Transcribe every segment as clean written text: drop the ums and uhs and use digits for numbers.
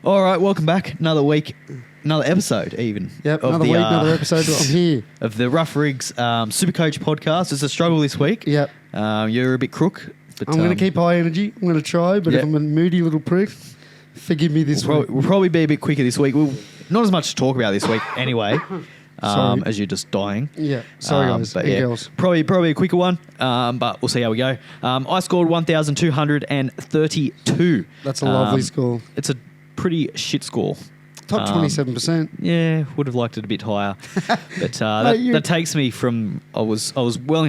All right, welcome back. Another week, another episode even. Yep, another week, another episode. I'm here. Of the Rough Rigs SuperCoach podcast. It's a struggle this week. Yep. You're a bit crook. But, I'm going to keep high energy. I'm going to try, but if I'm a moody little prick, forgive me this week. We'll probably be a bit quicker this week. Not as much to talk about this week anyway, as you're just dying. Yeah, sorry guys but and yeah, girls. Probably a quicker one, but we'll see how we go. I scored 1,232. That's a lovely score. It's a pretty shit score. Top 27%. Yeah, would have liked it a bit higher, but that takes me from I was well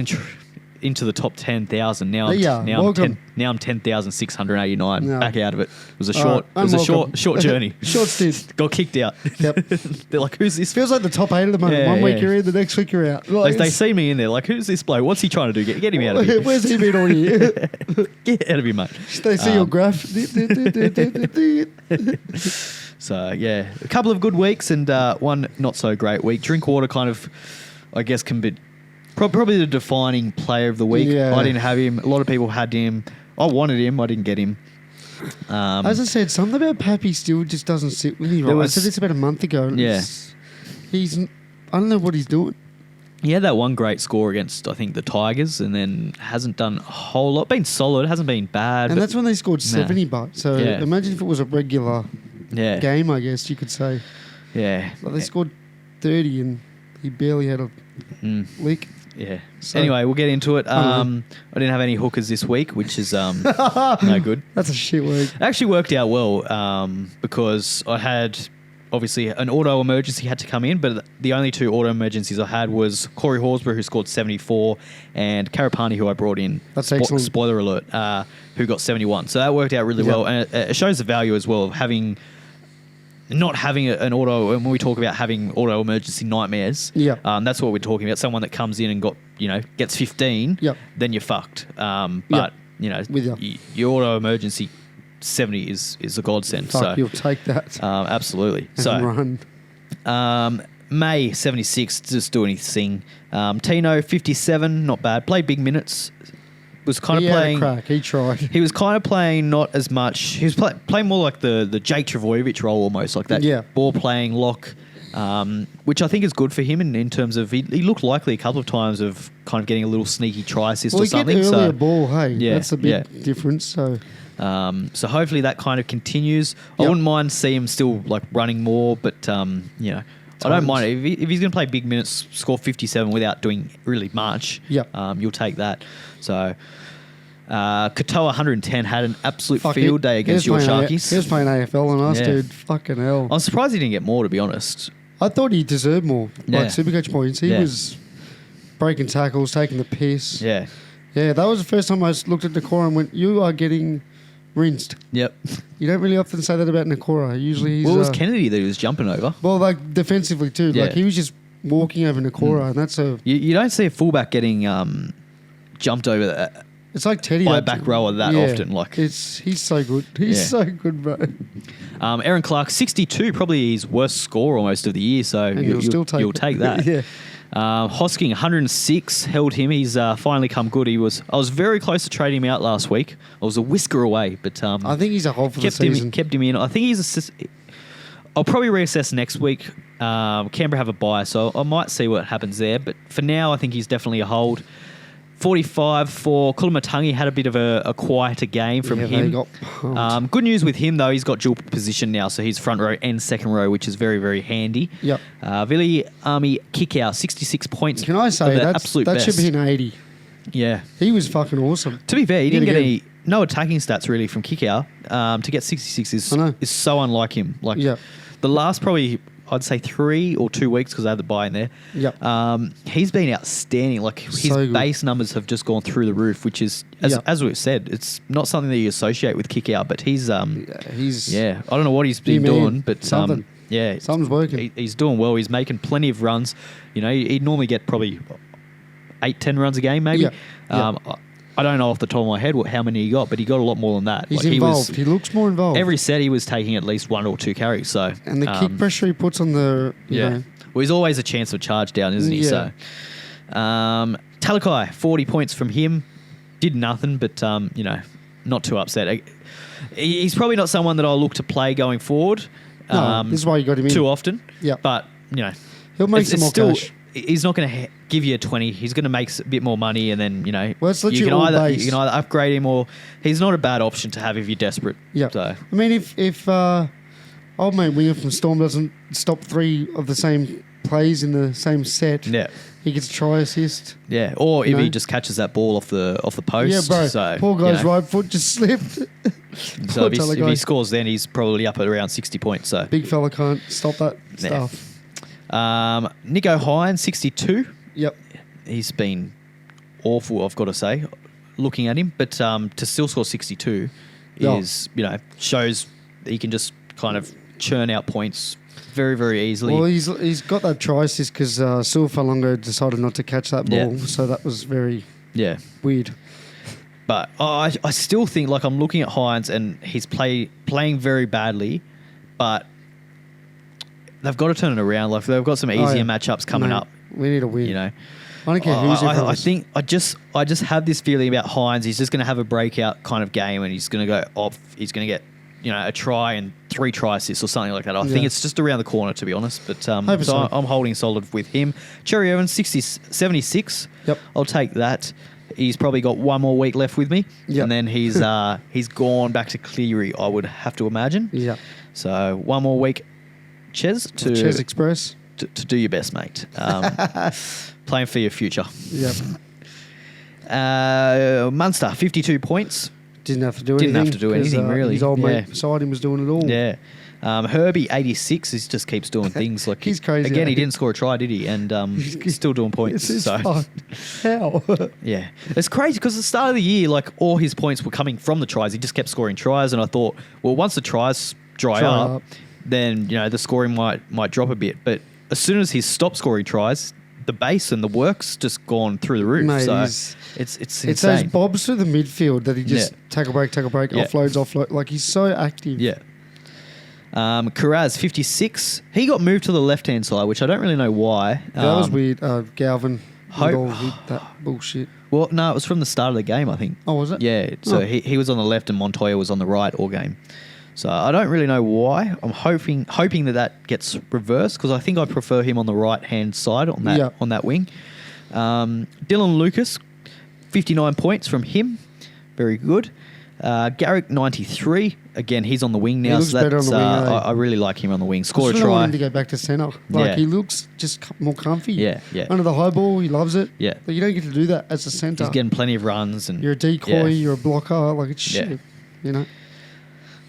into the top 10,000. Now I'm 10,689. No. Back out of it. It was a short journey. Short stint. Got kicked out. Yep. They're like, who's this? Feels like the top 8 at the moment. One week you're in, the next week you're out. Like they see me in there. Like, who's this bloke? What's he trying to do? Get him out of here. Where's he been all year? Get out of here, mate. They see your graph. So yeah, a couple of good weeks and one not so great week. Drinkwater kind of, I guess, can be probably the defining player of the week. Yeah. I didn't have him. A lot of people had him. I wanted him. I didn't get him. As I said, something about Pappy still just doesn't sit with me. Right? I said this about a month ago. Yeah. I don't know what he's doing. He had that one great score against, I think, the Tigers, and then hasn't done a whole lot. Been solid, hasn't been bad. And that's when they scored 70 bucks. So imagine if it was a regular game, I guess you could say. Yeah. Like they scored 30 and he barely had a lick. Yeah. So, anyway, we'll get into it. I didn't have any hookers this week, which is no good. That's a shit week. It actually worked out well because I had... Obviously, an auto emergency had to come in, but the only two auto emergencies I had was Corey Horsburgh, who scored 74, and Karapani, who I brought in. That's excellent. Spoiler alert, who got 71. So that worked out really well, and it shows the value as well of not having an auto. And when we talk about having auto emergency nightmares, that's what we're talking about. Someone that comes in and gets 15, then you're fucked. But your auto emergency 70 is a godsend. Fuck, you'll take that. Absolutely. And run. May 76, just doing his thing. Tino 57, not bad. Played big minutes. Was kind of playing. Had a crack. He tried. He was kind of playing not as much. He was playing more like the Jake Travojevic role almost, like that ball playing lock, which I think is good for him in terms of he looked likely a couple of times of kind of getting a little sneaky try assist or something. Well, he get earlier ball, hey? Yeah, that's a big difference. So hopefully that kind of continues. I wouldn't mind seeing him still like running more, but I don't mind if he's going to play big minutes, score 57 without doing really much. You'll take that. So Kikau 110 had an absolute field day against your Sharkies. He was playing AFL on us, dude. Fucking hell. I'm surprised he didn't get more, to be honest. I thought he deserved more. Like Supercoach points. He was breaking tackles, taking the piss. Yeah. Yeah, that was the first time I looked at Nakora and went, you are getting rinsed. Yep. You don't really often say that about Nakora. Usually he's... Well, it was Kennedy that he was jumping over. Well, like defensively too. Yeah. Like he was just walking over Nakora and that's a... You don't see a fullback getting jumped over that. It's like Teddy. By a back rower that often. Like he's so good. He's so good, bro. Aaron Clark, 62, probably his worst score almost of the year. So you'll take that. Yeah. Hosking 106 held him. He's finally come good. I was very close to trading him out last week. I was a whisker away, but I think he's a hold for the season. Kept him in. I think I'll probably reassess next week. Canberra have a bye, so I might see what happens there. But for now, I think he's definitely a hold. 45 for Kulumatangi, had a bit of a quieter game from him. Got good news with him, though, he's got dual position now, so he's front row and second row, which is very, very handy. Yep. Vili Army Kikau, 66 points. Can I say that should be an 80? Yeah. He was fucking awesome. To be fair, he didn't get no attacking stats really from Kikau. To get 66 is so unlike him. Like the last probably... I'd say 3 or 2 weeks because I had the buy in there. Yep. He's been outstanding. Like his base numbers have just gone through the roof, which is, as we've said, it's not something that you associate with Kikau, but he's I don't know what he's been doing, but something's working. He's doing well. He's making plenty of runs. He'd normally get probably 8-10 runs a game, maybe. I don't know off the top of my head how many he got, but he got a lot more than that. He's involved. He looks more involved. Every set he was taking at least 1 or 2 carries. So and the kick pressure he puts on the well, he's always a chance of charge down, isn't he? So Talakai, 40 points from him, did nothing, but not too upset. he's probably not someone that I'll look to play going forward. No, this is why you got him in too often. Yeah, but he'll make some more cash. He's not going to give you a 20. He's going to make a bit more money, and then well, it's you can either upgrade him, or he's not a bad option to have if you're desperate. Yeah. So I mean, if old mate winger from Storm doesn't stop 3 of the same plays in the same set, he gets a try assist. Yeah, or if he just catches that ball off the post. Yeah, bro. So, poor guy's right foot just slipped. So if he scores, then he's probably up at around 60 points. So big fella can't stop that stuff. Nico Hines, 62. Yep. He's been awful, I've got to say, looking at him. But to still score 62 is, shows that he can just kind of churn out points very, very easily. Well, he's got that try assist because Silfalongo decided not to catch that ball. Yeah. So that was very weird. But I still think, like, I'm looking at Hines and he's playing very badly, but they've got to turn it around. Like, they've got some easier matchups coming up. We need a win. I don't care who's I think I just have this feeling about Hines. He's just going to have a breakout kind of game, and he's going to go off. He's going to get a try and 3 try assists or something like that. I think it's just around the corner, to be honest. But so I'm holding solid with him. Cherry Evans, 76. Yep. I'll take that. He's probably got 1 more week left with me, and then he's gone back to Cleary, I would have to imagine. Yeah. So 1 more week, Ches Express. To do your best, mate. Playing for your future. Yep. Munster, 52 points. Didn't have to do anything really. His old mate beside him was doing it all. Yeah. Herbie, 86. He just keeps doing things. Like he's crazy. Again, he didn't score a try, did he? And he's still doing points. How? Yeah. It's crazy because at the start of the year, like, all his points were coming from the tries. He just kept scoring tries. And I thought, well, once the tries dry up, then, the scoring might drop a bit. But as soon as he's stopped scoring tries, the base and the work's just gone through the roof. Mate, so it's insane. It's those bobs through the midfield that he just tackle break, offload. Like, he's so active. Yeah. Karaz, 56. He got moved to the left-hand side, which I don't really know why. That was weird. Galvin. That bullshit. Well, no, it was from the start of the game, I think. Oh, was it? Yeah. So he was on the left and Montoya was on the right all game. So I don't really know why. I'm hoping that gets reversed because I think I prefer him on the right-hand side on that wing. Dylan Lucas, 59 points from him. Very good. Garrick, 93. Again, he's on the wing now. He looks better on the wing. I really like him on the wing. Score a try. I want him to go back to centre. He looks just more comfy. Yeah. Under the high ball, he loves it. Yeah. But you don't get to do that as a centre. He's getting plenty of runs. And you're a decoy, you're a blocker. Like, it's shit.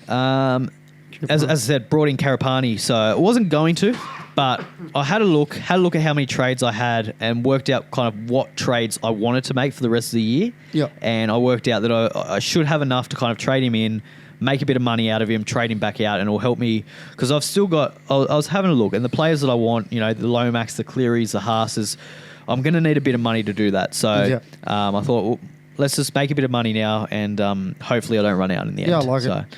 As I said, brought in Karapani, so I wasn't going to, but I had a look at how many trades I had and worked out kind of what trades I wanted to make for the rest of the year. Yeah. And I worked out that I should have enough to kind of trade him in, make a bit of money out of him, trade him back out, and it'll help me because I've still got. I was having a look, and the players that I want, the Lomax, the Clearys, the Haases, I'm going to need a bit of money to do that. So I thought, well, let's just make a bit of money now, and hopefully I don't run out in the end. Yeah, I like it.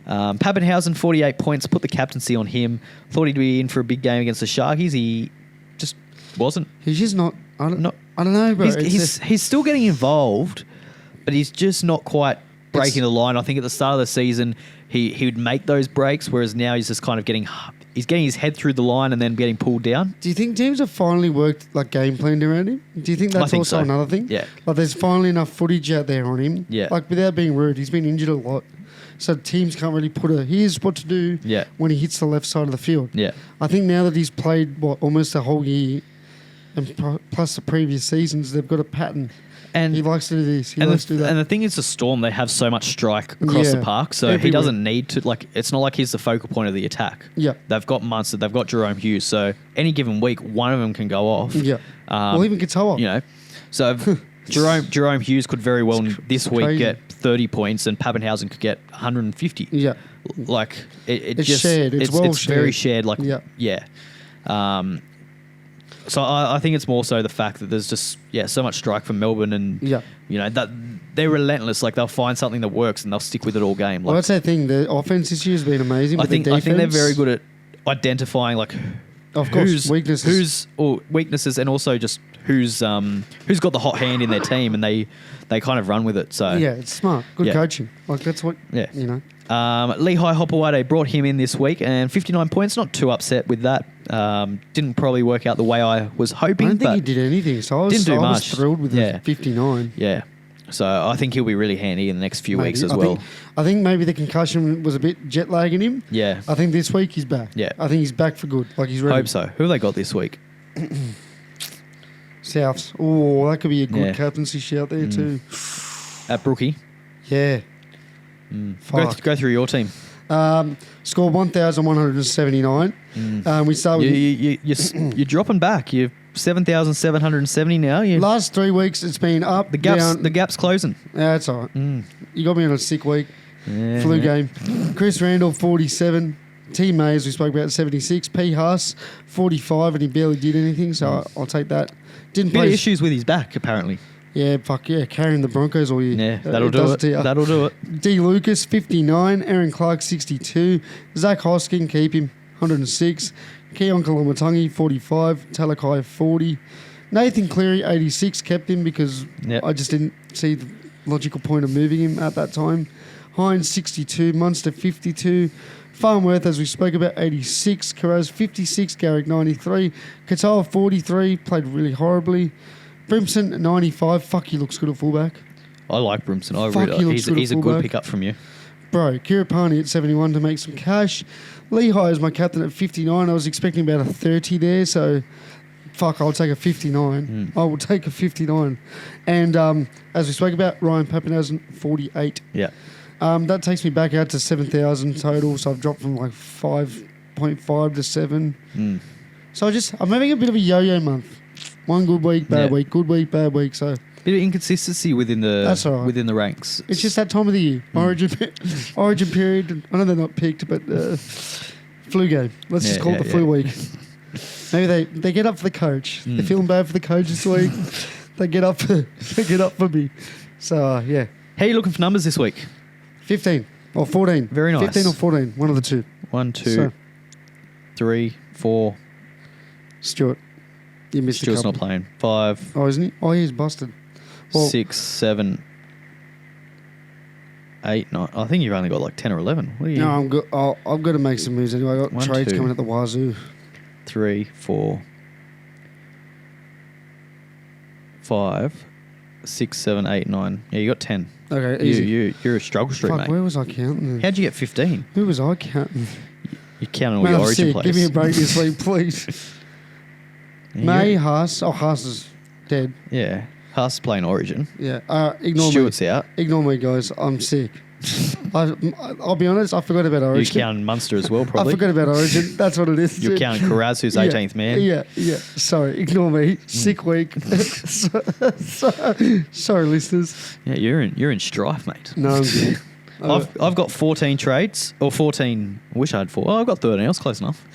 Pappenhausen, 48 points, put the captaincy on him. Thought he'd be in for a big game against the Sharkies. He just wasn't. He's just not. I don't know, bro. He's still getting involved, but he's just not quite breaking the line. I think at the start of the season, he would make those breaks, whereas now he's just kind of getting his head through the line and then getting pulled down. Do you think teams have finally worked, like, game planned around him? Do you think that's also another thing? Yeah. Like, there's finally enough footage out there on him. Yeah. Like, without being rude, he's been injured a lot. So teams can't really put here's what to do when he hits the left side of the field. Yeah. I think now that he's played, almost a whole year, and plus the previous seasons, they've got a pattern. And he likes to do this. He likes to do that. And the thing is, the Storm, they have so much strike across the park, so he doesn't need to, like, it's not like he's the focal point of the attack. Yeah. They've got Munster, they've got Jerome Hughes, so any given week, one of them can go off. Yeah. Even Katoa. So Jerome Hughes could very well this week get 30 points and Pappenhausen could get 150. Yeah. Like, it's just shared. It's very shared. Like, so I think it's more so the fact that there's just so much strike from Melbourne, and that they're relentless. Like, they'll find something that works and they'll stick with it all game. Like, that's the thing. The offense this year has been amazing. I think they're very good at identifying, like, weaknesses, and also just who's got the hot hand in their team, and they kind of run with it. So it's smart, good coaching. Like, that's what Lehigh Hopewade brought him in this week, and 59 points. Not too upset with that. Didn't probably work out the way I was hoping. I don't think he did anything, so I was thrilled with the 59. Yeah. So I think he'll be really handy in the next few weeks as well. I think maybe the concussion was a bit jet lagging him. Yeah. I think this week he's back. Yeah. I think he's back for good. Like he's ready. Hope so. Who have they got this week? Souths. Oh, that could be a good captaincy shout there too. At Brookie. Yeah. Go through your team. Scored 1,179. We start with you're dropping back. You're 7,770 now. Last 3 weeks it's been up. The gap's closing. Yeah, that's all right. You got me on a sick week. Flu game. Chris Randall 47. T Mays we spoke about 76. P Haas 45, and he barely did anything. So I'll take that. Didn't play issues with his back apparently. Yeah, fuck yeah, carrying the Broncos all year. Yeah, that'll do it. That'll do it. D. Lucas, 59. Aaron Clark, 62. Zach Hoskin, keep him, 106. Keon Kalamatangi, 45. Talakai, 40. Nathan Cleary, 86. Kept him because I just didn't see the logical point of moving him at that time. Hines, 62. Munster, 52. Farnworth, as we spoke about, 86. Carraz, 56. Garrick, 93. Katoa, 43. Played really horribly. Brimson, 95. Fuck, he looks good at fullback. I like Brimson. He's a good pickup from you. Bro, Kiripani at 71 to make some cash. Lehigh is my captain at 59. I was expecting about a 30 there, so fuck, I'll take a 59. I will take a 59. And as we spoke about, Ryan Pappenhausen, 48. Yeah. That takes me back out to 7,000 total, so I've dropped from like 5.5 to 7. So I'm having a bit of a yo-yo month. One good week, bad week, good week, bad week. So bit of inconsistency within the ranks. It's just that time of the year, Origin period. I know they're not picked, but flu game. Let's just call it the flu week. Maybe they get up for the coach. They're feeling bad for the coach this week. They get up for me. So yeah. How are you looking for numbers this week? 15 or 14. Very nice. 15 or 14, one of the two. 1, 2, 3, 4. Stuart. You missed Stuart's not playing. 5. Oh, isn't he? Oh, he's busted. Well, 6, 7, 8, 9. I think you've only got like 10 or 11. What are you? No, I'm good. I've got to make some moves anyway. I've got trades coming at the wazoo. 3, 4, 5, 6, 7, 8, 9. Yeah, you got 10. Okay, easy. You're a struggle street, mate. Where was I counting? How'd you get 15? Who was I counting? You're counting all your Origin players. Give me a break this week, please. May, Haas. Oh, Haas is dead. Yeah. Haas is playing Origin. Yeah. Ignore Stuart's me. out. Ignore me, guys. I'm sick. I'll be honest, I forgot about Origin. You're counting Munster as well, probably. I forgot about Origin. That's what it is. You're counting Carraz, who's 18th man. Yeah. Sorry, ignore me. Sick week. Sorry, listeners. Yeah, you're in strife, mate. No, I'm good. I've got 14 trades, or 14. I wish I had 4. Oh, I've got 13. I was close enough.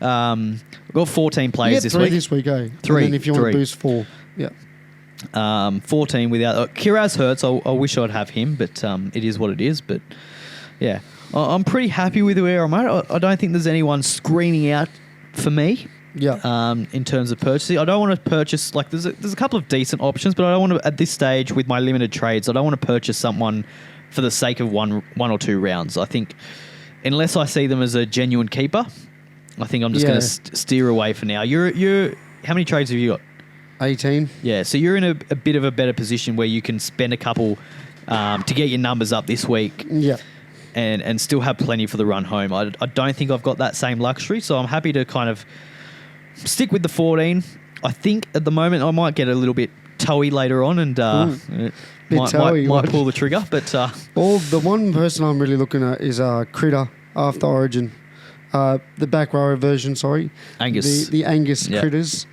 I've got 14 players this week. 3 this week, eh? 3. And then if you want to boost 4. Yeah. 14 without... Kiraz hurts. I wish I'd have him, but it is what it is. But, yeah. I'm pretty happy with where I'm at. I don't think there's anyone screaming out for me. Yeah. In terms of purchasing. I don't want to purchase... Like, there's a couple of decent options, but I don't want to... At this stage, with my limited trades, I don't want to purchase someone for the sake of one or two rounds. I think unless I see them as a genuine keeper... I think I'm just going to steer away for now. You're how many trades have you got? 18. Yeah, so you're in a bit of a better position where you can spend a couple to get your numbers up this week. Yeah. And still have plenty for the run home. I don't think I've got that same luxury, so I'm happy to kind of stick with the 14. I think at the moment I might get a little bit toey later on and might pull the trigger. But the one person I'm really looking at is Critter after Origin. The back row version, sorry. Angus. The Angus Critters.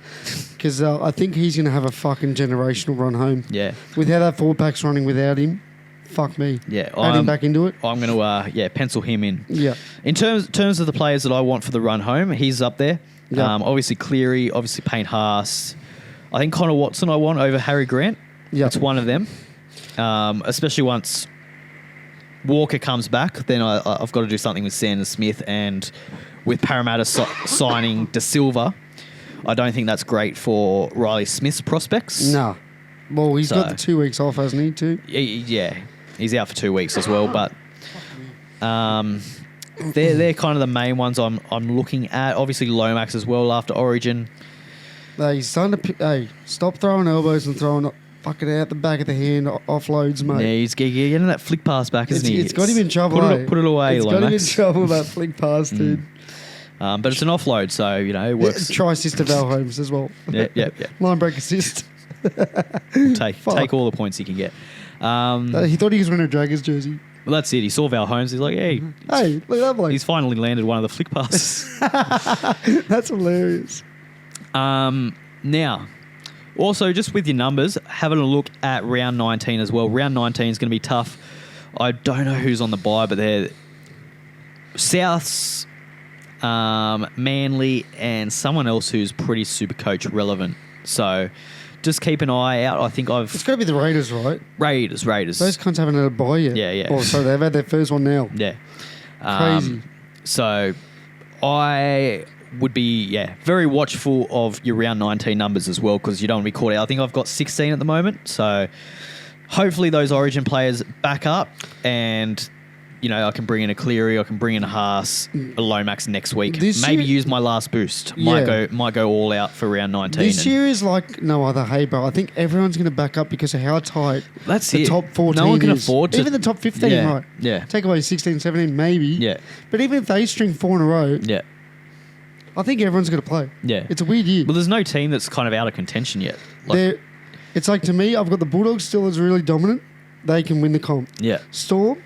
Because I think he's going to have a fucking generational run home. Yeah. With how that 4-pack's running without him, fuck me. Yeah. Add him back into it. I'm going to, pencil him in. Yeah. In terms of the players that I want for the run home, he's up there. Yeah. Obviously Cleary, obviously Payne Haas. I think Connor Watson I want over Harry Grant. Yeah. It's one of them. Especially once... Walker comes back, then I've got to do something with Sanders Smith, and with Parramatta signing De Silva, I don't think that's great for Riley Smith's prospects. No. Well, he's got the 2 weeks off, hasn't he, too? Yeah, he's out for 2 weeks as well, but They're kind of the main ones I'm looking at. Obviously, Lomax as well after Origin. He's starting to... stop throwing elbows and throwing fucking out the back of the hand offloads, mate. Yeah, he's getting that flick pass back, isn't he? It's got him in trouble, Put it away, Lomax. It's got him in trouble, that flick pass, dude. But it's an offload, so, it works. Try assist to Val Holmes as well. Yeah. Line break assist. Take all the points he can get. He thought he was wearing a Dragons jersey. Well, that's it. He saw Val Holmes. He's like, hey, look at that bloke. He's finally landed one of the flick passes. That's hilarious. Now, also just with your numbers, having a look at round 19 as well. Round 19 is going to be tough. I don't know who's on the bye, but they're Souths, Manly, and someone else who's pretty SuperCoach relevant. So just keep an eye out. I think It's got to be the Raiders, right? Raiders. Those cunts haven't had a bye yet. Yeah. Oh, sorry, they've had their first one now. Yeah. Crazy. So I would be, very watchful of your round 19 numbers as well, because you don't want to be caught out. I think I've got 16 at the moment. So hopefully those Origin players back up and... I can bring in a Cleary, I can bring in a Haas, a Lomax next week. Maybe use my last boost. Might go all out for round 19. This year is like no other, hey, bro. I think everyone's going to back up because of how tight the top 14 No one can is. afford to... Even the top 15, right? Yeah. Take away 16, 17, maybe. Yeah. But even if they string 4 in a row, yeah, I think everyone's going to play. Yeah. It's a weird year. Well, there's no team that's kind of out of contention yet. It's like, to me, I've got the Bulldogs still as really dominant. They can win the comp. Yeah. Storm...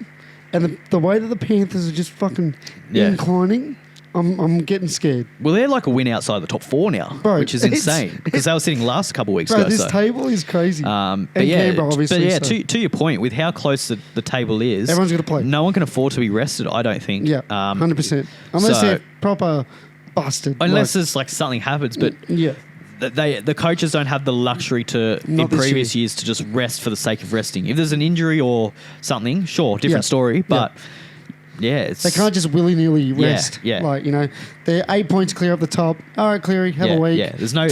And the way that the Panthers are just fucking inclining, I'm getting scared. Well, they're like a win outside the top 4 now, bro, which is insane because they were sitting last a couple of weeks ago. This table is crazy. Canberra, obviously. To your point, with how close the table is, everyone's going to play. No one can afford to be rested, I don't think. Yeah, 100%. Unless they're proper busted. Unless there's like something happens, but yeah. The coaches don't have the luxury to, in previous years, to just rest for the sake of resting. If there's an injury or something, sure, different story. But it's... They can't just willy-nilly rest. Yeah. Like, they're 8 points clear up the top. All right, Cleary, have a week. Yeah, there's no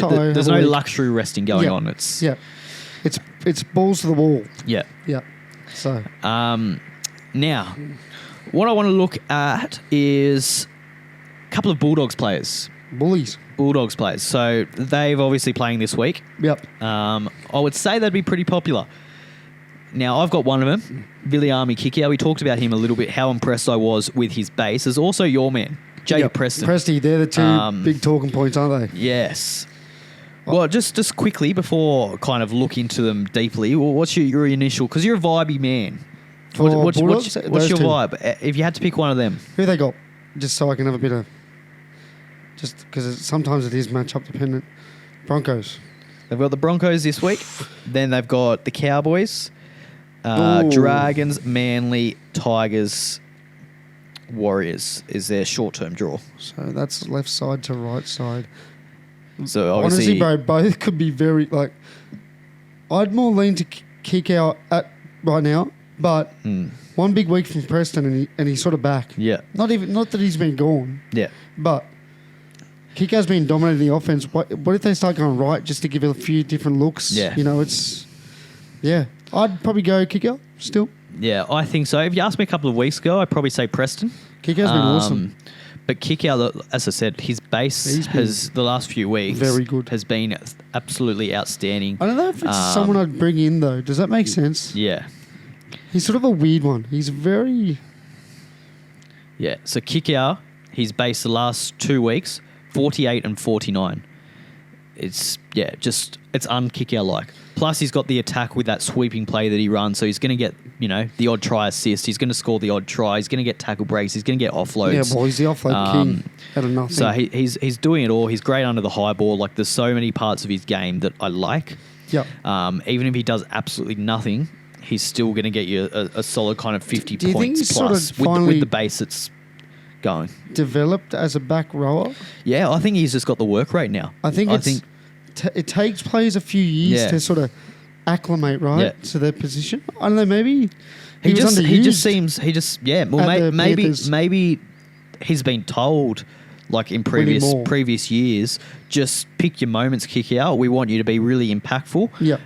luxury resting going on. It's balls to the wall. Yeah. Yeah. So. Now, what I want to look at is a couple of Bulldogs players. Bulldogs players. So they've obviously playing this week. Yep. I would say they'd be pretty popular. Now, I've got one of them, Viliami Kikau. We talked about him a little bit, how impressed I was with his base. There's also your man, Jacob Preston. Presty, they're the two big talking points, aren't they? Yes. Well, just quickly, before kind of look into them deeply, what's your initial... Because you're a vibey man. What's your vibe? If you had to pick one of them. Who they got? Just so I can have a bit of... Just because sometimes it is matchup dependent. Broncos. They've got the Broncos this week. Then they've got the Cowboys, Dragons, Manly, Tigers, Warriors is their short-term draw. So that's left side to right side. So obviously, honestly, bro, both could be very like. I'd more lean to Kikau at right now, but one big week from Preston and he's sort of back. Yeah. Not that he's been gone. Yeah. But Kikau's been dominating the offense. What if they start going right just to give it a few different looks? Yeah. I'd probably go Kikau still. Yeah, I think so. If you asked me a couple of weeks ago, I'd probably say Preston. Kikau's been awesome. But Kikau, as I said, his base has, the last few weeks, very good. Has been absolutely outstanding. I don't know if it's someone I'd bring in, though. Does that make sense? Yeah. He's sort of a weird one. He's very... Yeah, so Kikau, his base the last 2 weeks, 48 and 49. It's un-Kikau-like. Plus, he's got the attack with that sweeping play that he runs, so he's going to get, the odd try assist. He's going to score the odd try. He's going to get tackle breaks. He's going to get offloads. Yeah, well, he's the offload king out of nothing. So he's doing it all. He's great under the high ball. Like, there's so many parts of his game that I like. Yep. Even if he does absolutely nothing, he's still going to get you a solid kind of 50 Do you points think plus sort of with the base that's going. Developed as a back rower? Yeah, I think he's just got the work rate now. I think it takes players a few years to sort of acclimate, right, to their position. I don't know, maybe maybe he's been told, like in previous years, just pick your moments, Kikau. We want you to be really impactful. Yeah.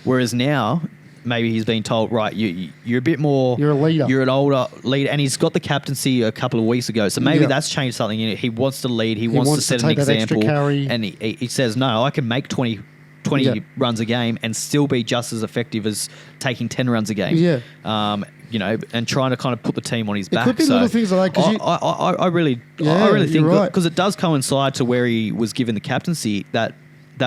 Whereas now, maybe he's been told, right, you're a bit more... You're a leader. You're an older leader. And he's got the captaincy a couple of weeks ago. So maybe that's changed something in it. He wants to lead. He wants to set an example. And he says, no, I can make 20 runs a game and still be just as effective as taking 10 runs a game. Yeah. And trying to kind of put the team on his back. It could be little things like that. I really think, because it does coincide to where he was given the captaincy, that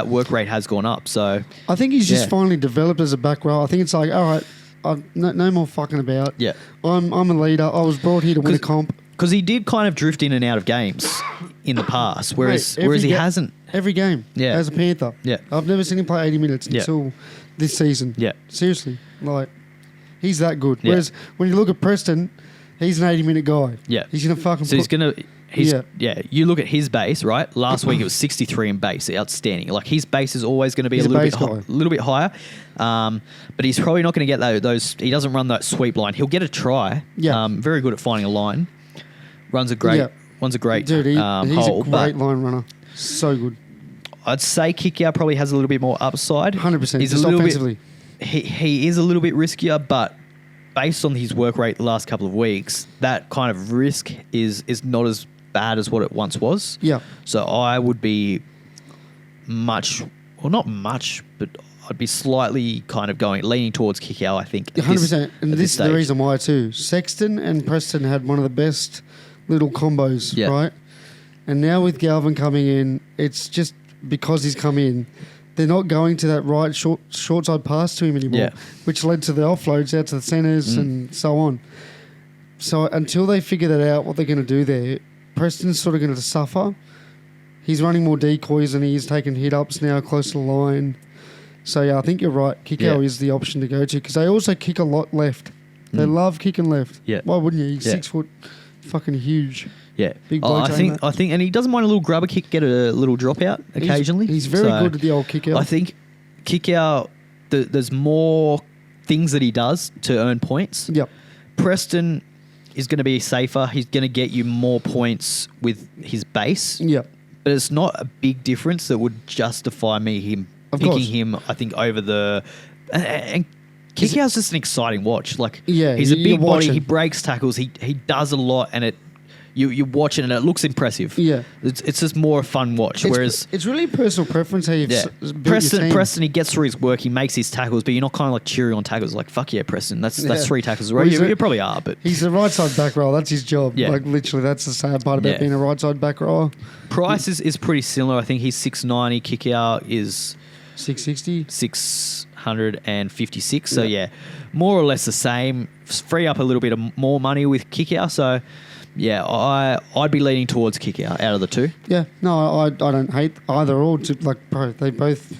work rate has gone up. So I think he's just finally developed as a back row. I think it's like, all right, no more fucking about. Yeah. I'm a leader. I was brought here to win a comp. Because he did kind of drift in and out of games in the past, whereas he hasn't. Every game, as a Panther. Yeah. I've never seen him play 80 minutes until this season. Yeah. Seriously. Like, he's that good. Whereas when you look at Preston, he's an 80-minute guy. Yeah. He's going to fucking you look at his base, right? Last week it was 63 in base, outstanding. Like, his base is always going to be a little bit higher. But he's probably not going to get those. He doesn't run that sweep line. He'll get a try. Yeah. Very good at finding a line. Runs a great dude, he's hole, a great line runner. So good. I'd say Kikau probably has a little bit more upside. 100%. He's just offensively. He is a little bit riskier, but based on his work rate the last couple of weeks, that kind of risk is not as bad as what it once was. Yeah. So I would be not much, but I'd be slightly kind of leaning towards Kikau, I think. 100%. And this is the reason why too. Sexton and Preston had one of the best little combos, right? And now with Galvin coming in, it's just because he's come in, they're not going to that right short side pass to him anymore, which led to the offloads out to the centres and so on. So until they figure that out, what they're going to do there, Preston's sort of going to suffer. He's running more decoys and he's taking hit-ups now close to the line. So, I think you're right. Kikau is the option to go to because they also kick a lot left. They love kicking left. Yeah. Why wouldn't you? He's 6 foot, fucking huge. Yeah, big bloke. I think, and he doesn't mind a little grubber kick, get a little dropout occasionally. He's very good at the old kick out. I think kick out. There's more things that he does to earn points. Yep. Preston is going to be safer. He's going to get you more points with his base. Yep. But it's not a big difference that would justify him picking him. I think over the and Kikau's just an exciting watch. Like, he's a big body. He breaks tackles. He does a lot, and you watch it and it looks impressive. Yeah, it's just more a fun watch. Whereas it's really personal preference how you've built your team. Preston, he gets through his work, he makes his tackles, but you're not kind of like cheering on tackles. Like, fuck yeah, Preston, that's 3 tackles. Well, you probably are, but he's a right side back row. That's his job. Yeah. Like, literally, that's the sad part about being a right side back row. Price is pretty similar. I think he's 690. Kikau is 660. 656. So more or less the same. Free up a little bit of more money with Kikau. So. Yeah, I'd be leaning towards Kikau out of the two. Yeah, no, I don't hate either or. They both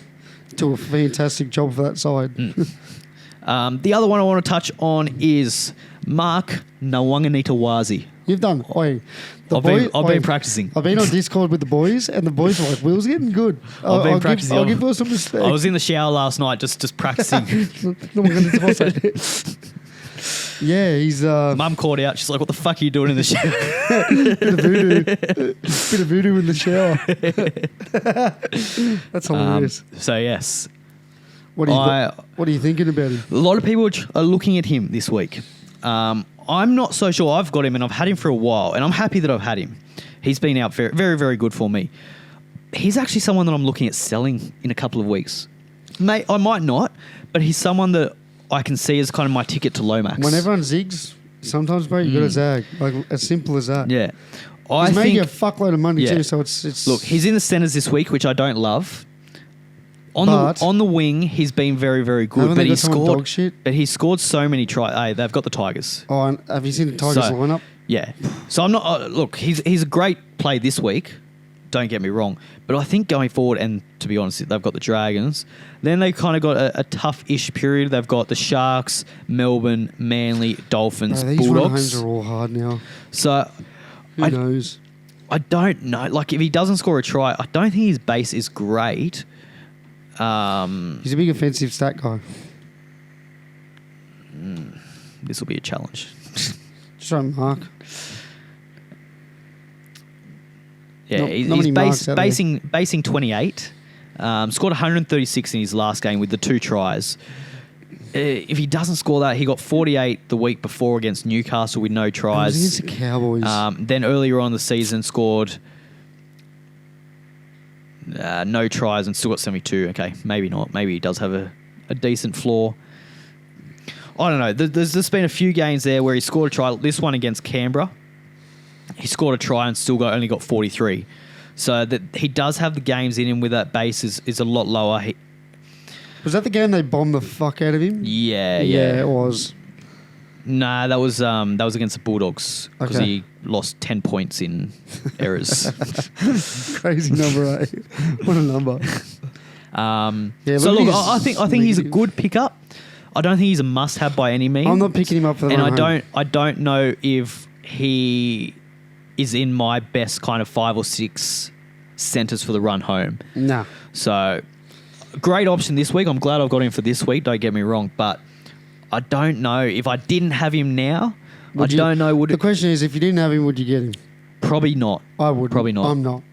do a fantastic job for that side. The other one I want to touch on is Mark Nawanganitawazi. You've done. I've been practicing. I've been on Discord with the boys, and the boys are like, Will's getting good. I've been practicing. I'll give Will some respect. I was in the shower last night just practicing. Yeah, he's... Mum called out. She's like, what the fuck are you doing in the shower? Bit of voodoo in the shower. That's hilarious. So, yes. What are you thinking about him? A lot of people are looking at him this week. I'm not so sure. I've got him and I've had him for a while, and I'm happy that I've had him. He's been out very, very, very good for me. He's actually someone that I'm looking at selling in a couple of weeks. I might not, but he's someone that I can see as kind of my ticket to Lomax. When everyone zigs, sometimes, bro, you got to zag. Like, as simple as that. Yeah. He's making a fuckload of money too, so it's... Look, he's in the centres this week, which I don't love. On the wing, he's been very, very good. But he scored dog shit? But he scored so many tries. Hey, they've got the Tigers. Oh, and have you seen the Tigers lineup? Yeah. So I'm not... look, he's a great play this week. Don't get me wrong. But I think going forward, and to be honest, they've got the Dragons. Then they kind of got a tough-ish period. They've got the Sharks, Melbourne, Manly, Dolphins, these Bulldogs. These run homes are all hard now. So... Who knows? I don't know. Like, if he doesn't score a try, I don't think his base is great. He's a big offensive stat guy. This will be a challenge. Just try and mark. Yeah, he's basing 28. Scored 136 in his last game with the 2 tries. if he doesn't score that, he got 48 the week before against Newcastle with no tries. It was against the Cowboys. Then earlier on in the season scored no tries and still got 72. Okay, maybe not. Maybe he does have a decent floor. I don't know. There's just been a few games there where he scored a try. This one against Canberra, he scored a try and still only got 43. So that he does have the games in him where that base is a lot lower. Was that the game they bombed the fuck out of him? Yeah. Yeah, it was. Nah, that was against the Bulldogs because Okay. he lost 10 points in errors. Crazy number, eh? What a number. So look, I think he's a good pickup. I don't think he's a must-have by any means. I'm not picking him up for the run home. I don't know if he is in my best kind of 5 or 6 centres for the run home. Nah. So, great option this week. I'm glad I've got him for this week. Don't get me wrong, but I don't know if I didn't have him now. Don't know. The question is, if you didn't have him, would you get him? Probably not. I would. Probably not. I'm not.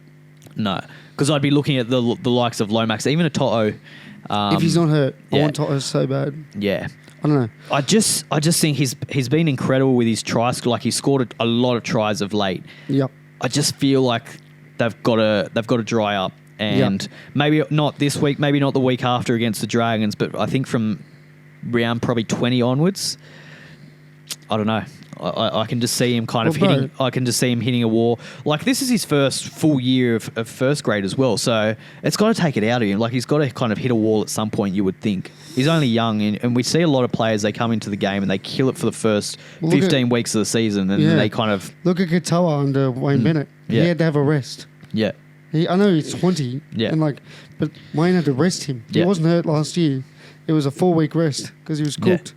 No, because I'd be looking at the likes of Lomax, even a Toto. If he's not hurt, yeah. I want Toto so bad. Yeah. I don't know. I just think he's been incredible with his tries. Like he scored a lot of tries of late. Yep. I just feel like they've got to dry up, and maybe not this week, maybe not the week after against the Dragons, but I think from round probably 20 onwards, I don't know. I can just see him kind of hitting. Bro. I can just see him hitting a wall. Like this is his first full year of first grade as well, so it's got to take it out of him. Like he's got to kind of hit a wall at some point. You would think he's only young, and we see a lot of players. They come into the game and they kill it for the first 15 weeks of the season, and then they kind of look at Kikau under Wayne Bennett. Yeah. He had to have a rest. Yeah, I know he's 20. Yeah, and but Wayne had to rest him. He wasn't hurt last year. It was a 4-week rest because he was cooked. Yeah.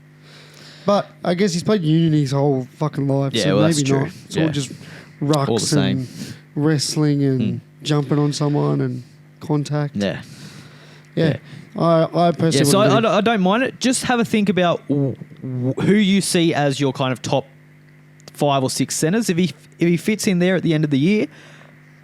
But I guess he's played union his whole fucking life, Yeah, so well, maybe that's true. not. It's all just rucks All the same. and wrestling and jumping on someone and contact. yeah. I personally Yeah, so wouldn't I don't mind it. Just have a think about who you see as your kind of top 5 or 6 centres. If he fits in there at the end of the year,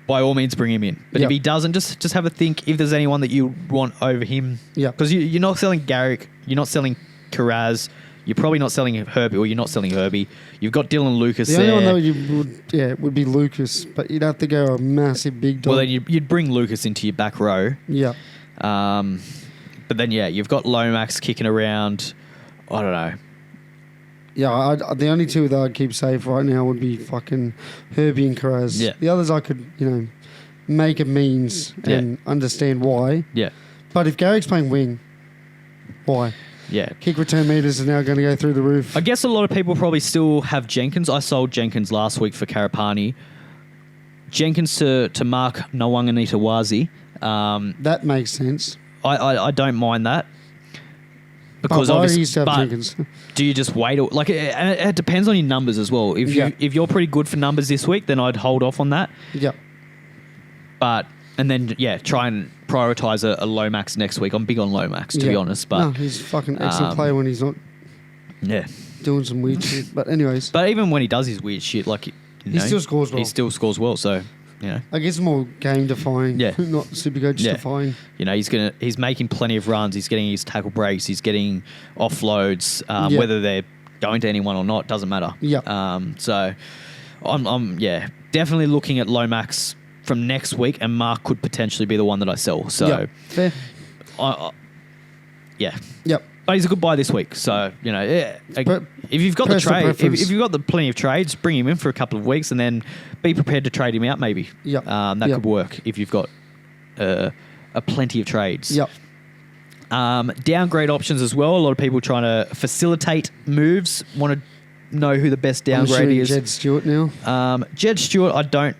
by all means bring him in. But if he doesn't, just have a think if there's anyone that you want over him. Yeah. Because you're not selling Garrick, you're not selling Carraz, you're probably not selling Herbie, or you're not selling Herbie. You've got Dylan Lucas The there. only one that you would be Lucas, but you'd have to go a massive big dog. Well, then you'd bring Lucas into your back row. Yeah. But then, you've got Lomax kicking around. I don't know. Yeah, the only two that I'd keep safe right now would be fucking Herbie and Carraz. Yeah. The others I could, make a means and understand why. Yeah. But if Garrick's playing wing, why? Yeah. Kick return meters are now going to go through the roof. I guess a lot of people probably still have Jenkins. I sold Jenkins last week for Karapani. Jenkins to Mark Nawanganitawazi. That makes sense. I don't mind that. Because why do obviously, you still have Jenkins? do you just wait? It depends on your numbers as well. If you're pretty good for numbers this week, then I'd hold off on that. Yeah. And then try and prioritise a Lomax next week. I'm big on Lomax, to be honest. But no, he's a fucking excellent player when he's not doing some weird shit. But anyways. But even when he does his weird shit, he still scores well. He still scores well, so... I guess more game defying, not SuperCoach defying. He's making plenty of runs. He's getting his tackle breaks. He's getting offloads. Whether they're going to anyone or not doesn't matter. Yeah. So I'm definitely looking at Lomax from next week, and Mark could potentially be the one that I sell. So fair. Yep. But he's a good buy this week. So, if you've got the trade, if you've got the plenty of trades, bring him in for a couple of weeks and then be prepared to trade him out maybe. Yep. That could work if you've got a plenty of trades. Yep. Downgrade options as well. A lot of people trying to facilitate moves, want to know who the best downgrade is. Jed Stewart now. Jed Stewart I don't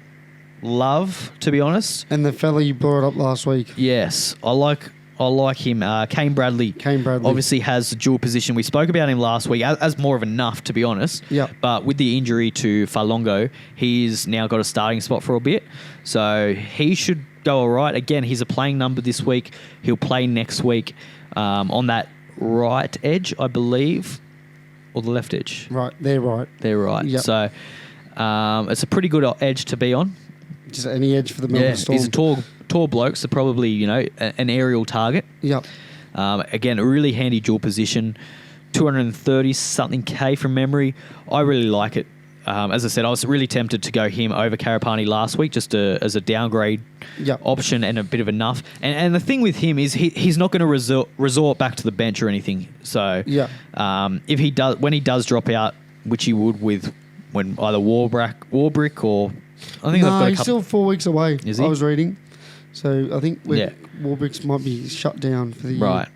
love, to be honest. And the fella you brought up last week. Yes. I like him. Kane Bradley obviously has the dual position. We spoke about him last week as more of a nuff, to be honest. Yeah. But with the injury to Falongo, he's now got a starting spot for a bit. So he should go all right. Again, he's a playing number this week. He'll play next week on that right edge, I believe, or the left edge. Right. They're right. They're right. Yep. So it's a pretty good edge to be on. Just any edge for the Melbourne Storm. He's a tall bloke, so probably, an aerial target. Yep. Again, a really handy dual position. 230-something K from memory. I really like it. As I said, I was really tempted to go him over Karapani last week just as a downgrade option and a bit of enough. And the thing with him is he's not going to resort back to the bench or anything. So if he does, when he does drop out, which he would when either Warbrick or I think they've got he's still 4 weeks away. Is he? I was reading, so I think Warbrick's might be shut down for the year. Right.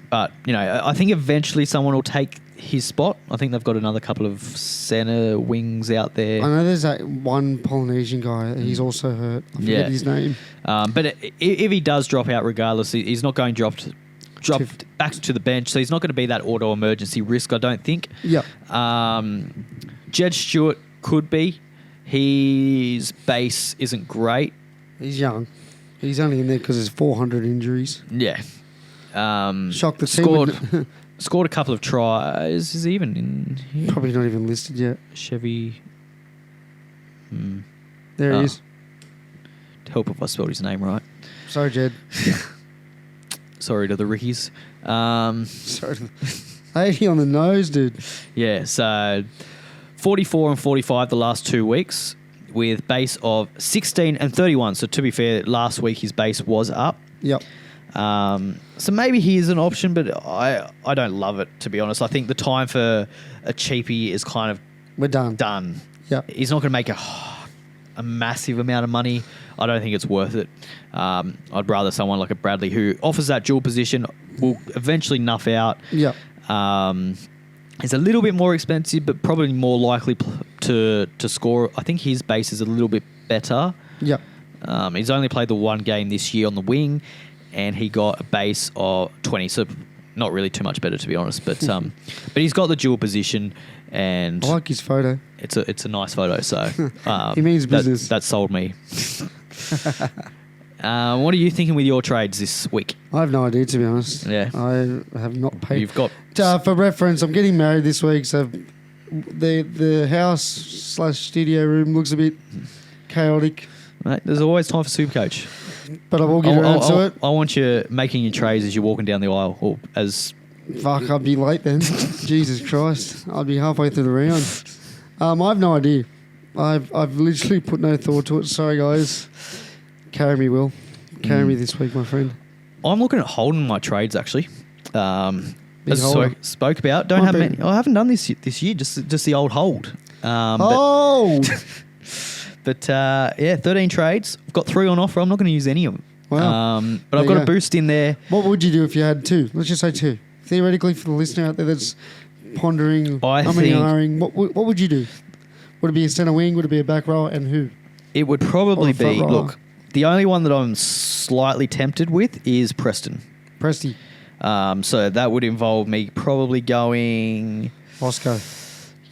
But I think eventually someone will take his spot. I think they've got another couple of centre wings out there. I know there's that one Polynesian guy. He's also hurt. I forget his name. But if he does drop out regardless, he's not going dropped back to the bench, so he's not going to be that auto emergency risk, I don't think. Yeah. Jed Stewart could be. His base isn't great. He's young. He's only in there because there's 400 injuries. Yeah. Shocked the team. Scored a couple of tries. Is he even in here? Probably not even listed yet. Chevy. There he is. Help if I spelled his name right. Sorry, Jed. Sorry to the Rickies. Sorry. 80 on the nose, dude. Yeah, so 44 and 45 the last 2 weeks with base of 16 and 31. So to be fair, last week his base was up. Yep. So maybe he is an option, but I don't love it, to be honest. I think the time for a cheapie is kind of... We're done. Done. Yep. He's not going to make a massive amount of money. I don't think it's worth it. I'd rather someone like a Bradley who offers that dual position, will eventually nuff out. Yep. He's a little bit more expensive, but probably more likely to score. I think his base is a little bit better. Yep. He's only played the one game this year on the wing, and he got a base of 20, so not really too much better, to be honest. But he's got the dual position, and I like his photo. It's a nice photo. So he means business. That sold me. What are you thinking with your trades this week? I have no idea, to be honest. Yeah, I have not paid. You've got for reference. I'm getting married this week, so the house/studio room looks a bit chaotic. Mate, there's always time for SuperCoach. But I will get around to it. I want you making your trades as you're walking down the aisle, or as... Fuck, I'd be late then. Jesus Christ. I'd be halfway through the round. I have no idea. I've literally put no thought to it. Sorry, guys. Carry me, Will. Carry me this week, my friend. I'm looking at holding my trades, actually. As I spoke about. Don't have many. I haven't done this year, just the old hold. Hold! But 13 trades. I've got 3 on offer. I'm not going to use any of them. Wow. But I've got a boost in there. What would you do if you had 2? Let's just say 2. Theoretically, for the listener out there that's pondering, what would you do? Would it be a centre wing? Would it be a back row? And who? It would probably be... Look, the only one that I'm slightly tempted with is Preston. Presty. So that would involve me probably going... Oscar.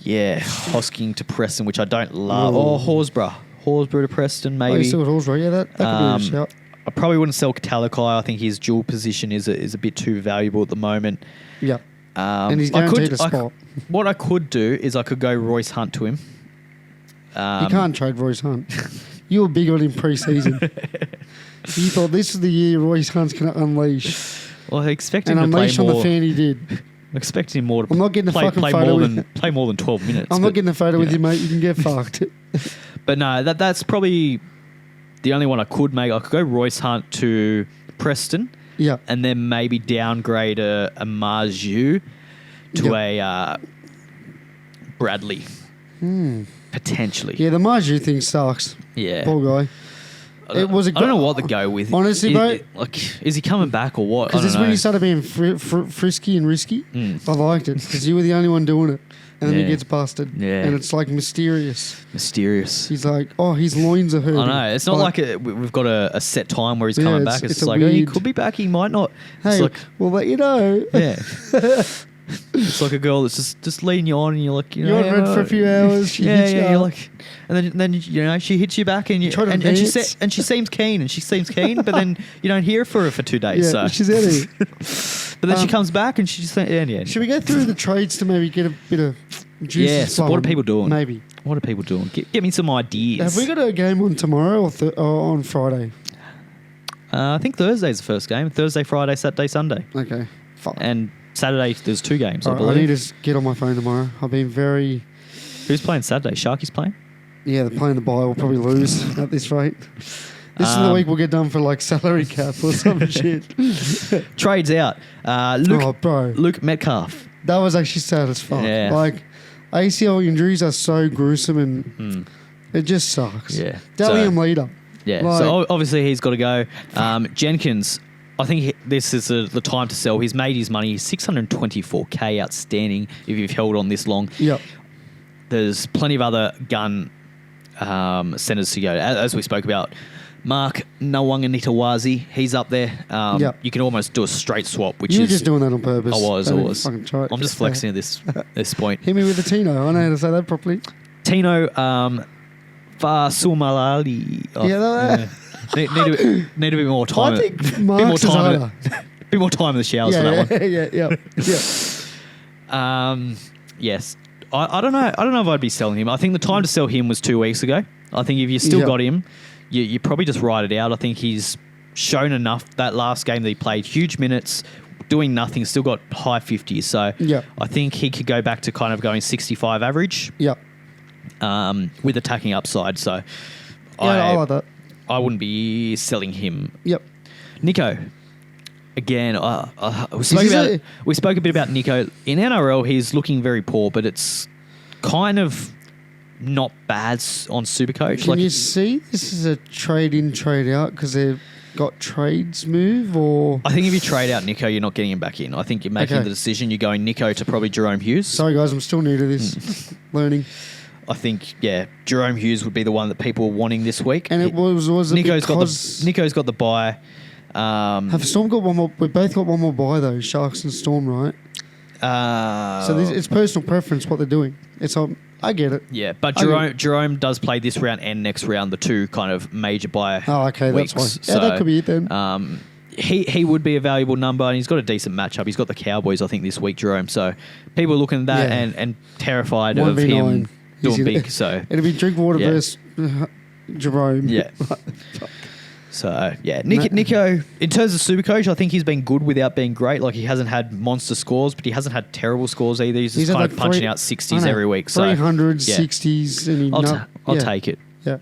Yeah, Hosking to Preston, which I don't love. Ooh. Or Horsburgh. Horsburgh to Preston, maybe. Oh, you still got Horsburgh? Yeah, that could be a shout. I probably wouldn't sell Talakai. I think his dual position is a bit too valuable at the moment. Yeah. And he's guaranteed a spot. What I could do is I could go Royce Hunt to him. You can't trade Royce Hunt. You were big on him pre-season. You thought this is the year Royce Hunt's going to unleash. Well, I expect him to play more. And unleash on the fan he did. I expect him more to I'm not getting a fucking photo play more than 12 minutes. I'm not getting a photo with you, mate. You can get fucked. But no, that's probably the only one I could make. I could go Royce Hunt to Preston. Yeah. And then maybe downgrade a Marju to a Bradley. Potentially. Yeah, the Marju thing sucks. Yeah. Poor guy. I don't know what to go with. Honestly, bro. Is he coming back or what? Because this is when he started being frisky and risky. I liked it because you were the only one doing it. And then he gets busted. Yeah. And it's like mysterious. He's like, his loins are hurting. I know. It's not like we've got a set time where he's coming back. It's like, he could be back, he might not. Hey, we'll let you know. Yeah. It's like a girl that's just leading you on, and you're like, you're on red for a few hours. She hits you you're like, and then she hits you back, and she seems keen, but then you don't hear for her for 2 days. Yeah, so she's out of here. But then she comes back, and she just Should we go through the trades to maybe get a bit of juice? Yes. What are people doing? Maybe. What are people doing? Get me some ideas. Have we got a game on tomorrow or on Friday? I think Thursday's the first game. Thursday, Friday, Saturday, Sunday. Okay. Fine. And Saturday, there's 2 games, I I believe. need to get on my phone tomorrow. I've been very... Who's playing Saturday? Sharky's playing? Yeah, they're playing the bye. We'll probably lose at this rate. This is the week we'll get done for like salary cap or some shit. Trades out. Luke Metcalf. That was actually sad as fuck. Yeah. Like, ACL injuries are so gruesome and it just sucks. Yeah. Dalian leader. Yeah. Like, so obviously he's got to go. Jenkins, I think this is the time to sell. He's made his money. He's $624K outstanding if you've held on this long. Yep. There's plenty of other gun centres to go. As we spoke about, Mark Nawanganitawazi, he's up there. You can almost do a straight swap, which you were is... just doing that on purpose. I was. I'm just flexing at this point. Hit me with the Tino. I know how to say that properly. Tino Fasumalali. Need a bit more time. I think Mark's is harder. Bit more time in the showers for that one. Yes. I don't know. I don't know if I'd be selling him. I think the time to sell him was 2 weeks ago. I think if you still got him, you probably just ride it out. I think he's shown enough that last game that he played, huge minutes, doing nothing, still got high 50s. So I think he could go back to kind of going 65 average. Yep. With attacking upside. So I like that. I wouldn't be selling him. Yep. Nico. Again, we spoke a bit about Nico. In NRL, he's looking very poor, but it's kind of not bad on SuperCoach. Can you see this is a trade in, trade out because they've got trades move? Or I think if you trade out Nico, you're not getting him back in. I think you're making the decision. You're going Nico to probably Jerome Hughes. Sorry, guys, I'm still new to this. Learning. I think, Jerome Hughes would be the one that people were wanting this week. And it was Nico's got the bye. Have Storm got one more? We both got one more bye though, Sharks and Storm, right? So it's personal preference what they're doing. I get it. Yeah, but Jerome does play this round and next round, the 2 kind of major bye. Oh, okay, weeks. That's why. Yeah, that could be it then. He would be a valuable number, and he's got a decent matchup. He's got the Cowboys, I think, this week, Jerome. So people are looking at that and terrified of him doing big. So it'll be Drinkwater versus Jerome. Yeah. So, Nico, in terms of SuperCoach, I think he's been good without being great. Like, he hasn't had monster scores, but he hasn't had terrible scores either. He's just kind of punching out 60s every week. So 300s, 60s. And I'll take it. Yeah.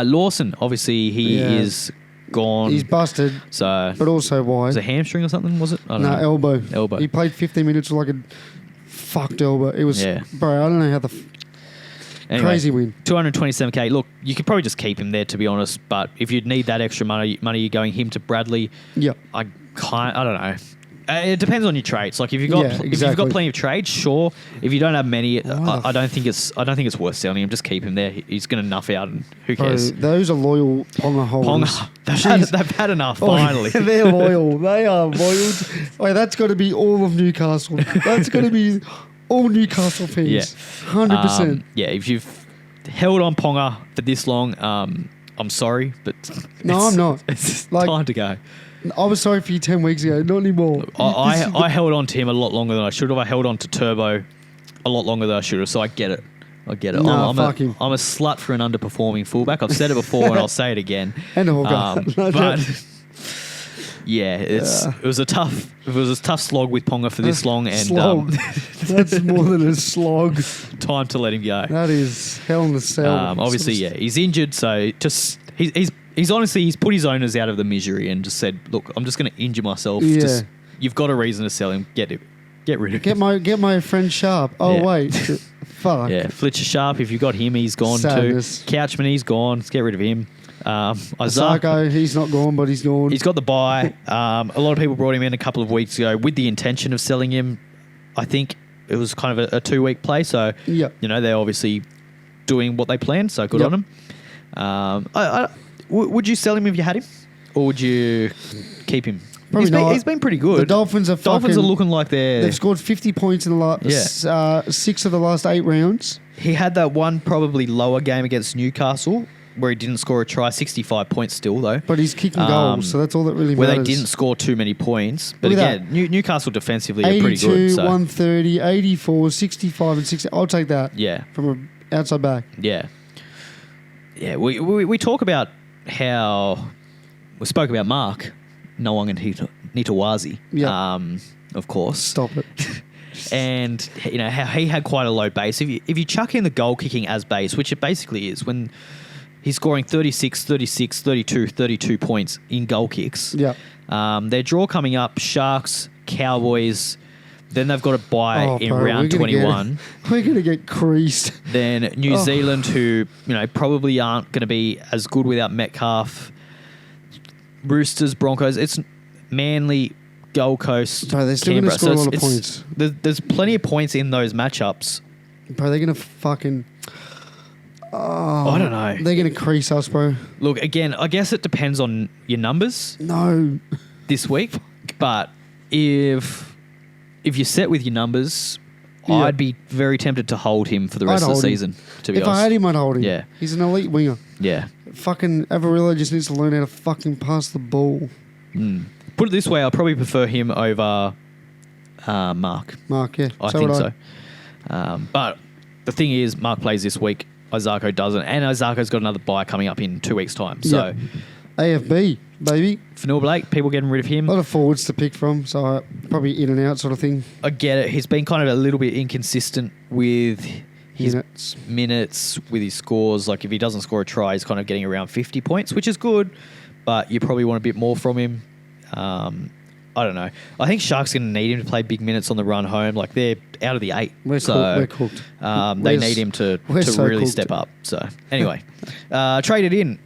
Lawson, obviously, he is gone. He's busted. So, but also why? Was it a hamstring or something, was it? I don't know. Elbow. He played 15 minutes with like a fucked elbow. It was, bro, I don't know how Anyway, crazy win. 227K. Look, you could probably just keep him there, to be honest. But if you'd need that extra money, you're going him to Bradley. Yeah. I don't know. It depends on your trades. Like if you've got plenty of trades, sure. If you don't have many, I don't think it's worth selling him. Just keep him there. He's going to nuff out, and who cares? Bro, those are loyal Ponga holders. They've had enough. Finally, they're loyal. They are loyal. Wait, that's got to be all of Newcastle. That's got to be all Newcastle fans. 100%. If you've held on Ponga for this long, I'm sorry, but I'm not. It's time to go. I was sorry for you 10 weeks ago, not anymore. I held on to him a lot longer than I should have. I held on to Turbo a lot longer than I should have, so I get it. No, fuck him. I'm a slut for an underperforming fullback. I've said it before and I'll say it again. And a hooker. But it was a tough slog with Ponga for this long, and that's more than a slog. Time to let him go. That is hell in the cell. Obviously, he's injured, so just he's honestly put his owners out of the misery and just said, "Look, I'm just going to injure myself. Yeah. Just, you've got a reason to sell him. Get rid of him. Get my friend Sharp. Oh wait, fuck. Yeah, Fletcher Sharp. If you got him, he's gone Sadness. too. Couchman, he's gone. Let's get rid of him. Isako, he's not gone, but he's gone. He's got the bye. A lot of people brought him in a couple of weeks ago with the intention of selling him. I think it was kind of a 2-week play, so they're obviously doing what they planned. So good on them. Would you sell him if you had him, or would you keep him? He's been pretty good. The Dolphins are looking like they've scored 50 points in the last 6 of the last 8 rounds. He had that one probably lower game against Newcastle where he didn't score a try, 65 points still though. But he's kicking goals, so that's all that really matters. Where they didn't score too many points. But again, Newcastle defensively are pretty good. 82, 130, 84, 65 and 60. I'll take that. Yeah. From an outside back. Yeah. Yeah, we talk about how... We spoke about Mark Nawang and Nitawazi. Yeah. of course. Stop it. And, you know, how he had quite a low base. If you chuck in the goal kicking as base, which it basically is, when he's scoring 36, 36, 32, 32 points in goal kicks. Yeah. Their draw coming up, Sharks, Cowboys. Then they've got a bye in round 21. We're going to get creased. Then New Zealand, who, you know, probably aren't going to be as good without Metcalf. Roosters, Broncos. It's Manly, Gold Coast, Bro, they're still going to score a lot of points. There's plenty of points in those matchups. Bro, they're going to fucking... I don't know. They're going to crease us, bro. Look, again, I guess it depends on your numbers. No. This week. But if you're set with your numbers, I'd be very tempted to hold him for the rest of the season, to be honest. If I had him, I'd hold him. Yeah. He's an elite winger. Yeah. Fucking Avarilla just needs to learn how to fucking pass the ball. Put it this way, I'll probably prefer him over Mark. Mark, yeah. I think so. But the thing is, Mark plays this week. Isako doesn't. And Isako's got another bye coming up in 2 weeks' time. So AFB, baby. Fanua Blake, people getting rid of him. A lot of forwards to pick from, so probably in and out sort of thing. I get it. He's been kind of a little bit inconsistent with his minutes, with his scores. Like, if he doesn't score a try, he's kind of getting around 50 points, which is good, but you probably want a bit more from him. I don't know. I think Sharks going to need him to play big minutes on the run home. Like, they're out of the 8. We're cooked. They need him to really step up. So, anyway, traded in.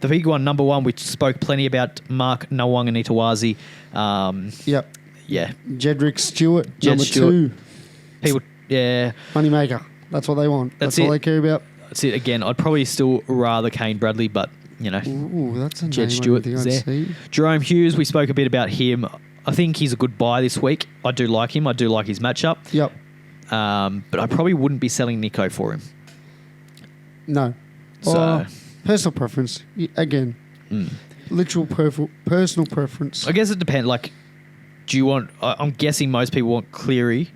The big one, number one, we spoke plenty about Mark Ngawanganitawazi. Yep. Yeah. Jedrick Stewart, number 2. People, yeah. Moneymaker. That's what they want. That's all they care about. That's it. Again, I'd probably still rather Kane Bradley, but, you know. Ooh, that's a Jed Stewart is there. See. Jerome Hughes, we spoke a bit about him. I think he's a good buy this week. I do like him. I do like his matchup. Yep. But I probably wouldn't be selling Nico for him. No. So personal preference. Again, literal personal preference. I guess it depends. Like, do you want... I'm guessing most people want Cleary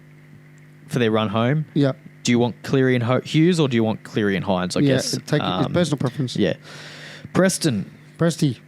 for their run home. Yeah. Do you want Cleary and Hughes, or do you want Cleary and Hines? I guess. Take it's personal preference. Yeah. Preston. Presty.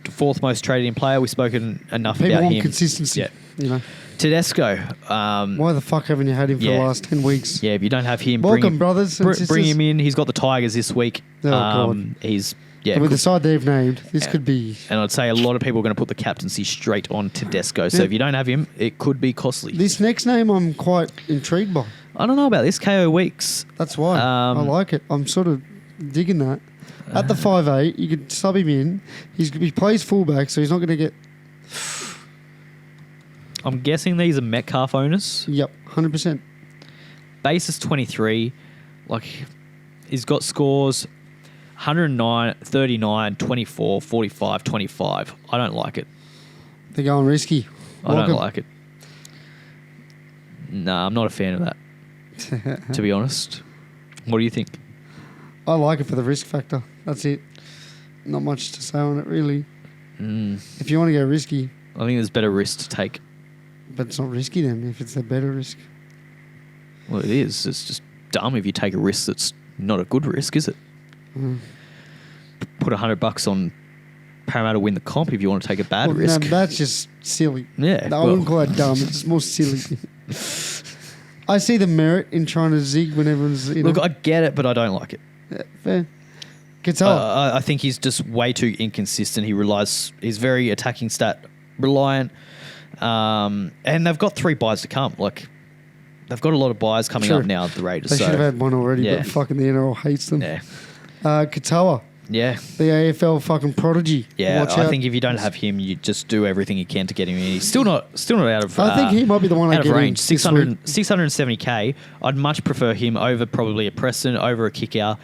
Fourth most traded in player. We've spoken enough People about want him. Consistency. Yeah. You know. Tedesco. Why the fuck haven't you had him for the last 10 weeks? Yeah, if you don't have him, welcome, brothers and sisters. Bring him in. He's got the Tigers this week. Oh, God. He's... Yeah, and with the side they've named, this could be... And I'd say a lot of people are going to put the captaincy straight on Tedesco. So if you don't have him, it could be costly. This next name I'm quite intrigued by. I don't know about this. KO Weeks. That's why. I like it. I'm sort of digging that. At the 5'8", you could sub him in. He plays fullback, so he's not going to get... I'm guessing these are Metcalf owners. Yep, 100%. Base is 23. Like, he's got scores 109, 39, 24, 45, 25. I don't like it. They're going risky. I don't like it. No, I'm not a fan of that, to be honest. What do you think? I like it for the risk factor. That's it. Not much to say on it, really. If you want to go risky... I think there's better risk to take. But it's not risky then, if it's a better risk. Well, it is. It's just dumb if you take a risk that's not a good risk, is it? Put $100 on Parramatta win the comp if you want to take a bad risk. No, that's just silly. Yeah. No, I wouldn't call that dumb. It's more silly. I see the merit in trying to zig when everyone's... Look, I get it, but I don't like it. Yeah, fair. Kikau. I think he's just way too inconsistent. He's very attacking stat reliant. And they've got 3 buys to come. Like, they've got a lot of buys coming up now at the Raiders. They should have had one already, but fucking the NRL hates them. Yeah. Katoa. Yeah. The AFL fucking prodigy. Yeah, I think if you don't have him, you just do everything you can to get him in. He's still not out of I think he might be the one out of range. 670K. I'd much prefer him over probably a Preston, over a Kikau.